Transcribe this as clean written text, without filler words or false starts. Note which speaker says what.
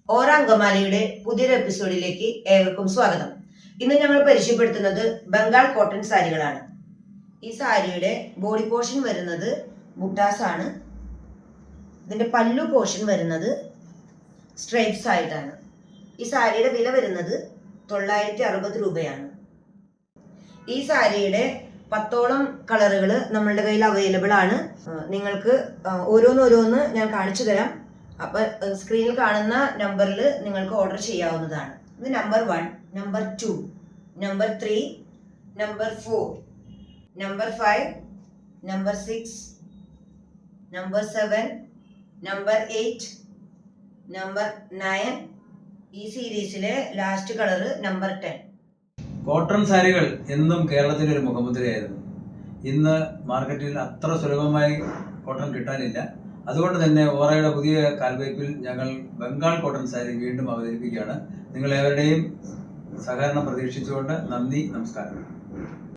Speaker 1: ഓറ അങ്കമാലിയുടെ പുതിയൊരു എപ്പിസോഡിലേക്ക് ഏവർക്കും സ്വാഗതം. ഇന്ന് ഞങ്ങൾ പരിചയപ്പെടുത്തുന്നത് ബംഗാൾ കോട്ടൺ സാരികളാണ്. ഈ സാരിയുടെ ബോഡി പോർഷൻ വരുന്നത് ബുട്ടാസ് ആണ്. ഇതിന്റെ പല്ലു പോർഷൻ വരുന്നത് സ്ട്രൈപ്സ് ആയിട്ടാണ്. ഈ സാരിയുടെ വില വരുന്നത് 960 രൂപയാണ്. ഈ സാരിയുടെ 10ഓളം കളറുകൾ നമ്മളുടെ കയ്യിൽ അവൈലബിൾ ആണ്. നിങ്ങൾക്ക് ഓരോന്നോരോന്ന് ഞാൻ കാണിച്ചു തരാം. അപ്പൊ സ്ക്രീനിൽ കാണുന്ന നമ്പറിൽ നിങ്ങൾക്ക് ഓർഡർ ചെയ്യാവുന്നതാണ്. ഇത് number 1, number 2, number 3, number 4, number 5, number 6, number 7, number 8, number 9. ഈ സീരീസിലെ ലാസ്റ്റ് കളർ നമ്പർ 10.
Speaker 2: കോട്ടൺ സാരികൾ എന്നും കേരളത്തിലെ ഒരു മുഖമുദ്രയായിരുന്നു. ഇന്ന് മാർക്കറ്റിൽ അത്ര സുലഭമായി കോട്ടൺ കിട്ടാനില്ല. അതുകൊണ്ട് തന്നെ ഓറയുടെ പുതിയ കാൽവയ്പിൽ ഞങ്ങൾ ബംഗാൾ കോട്ടൺ സാരി വീണ്ടും അവതരിപ്പിക്കുകയാണ്. നിങ്ങളെവരുടെയും സഹകരണം പ്രതീക്ഷിച്ചുകൊണ്ട് നന്ദി, നമസ്കാരം.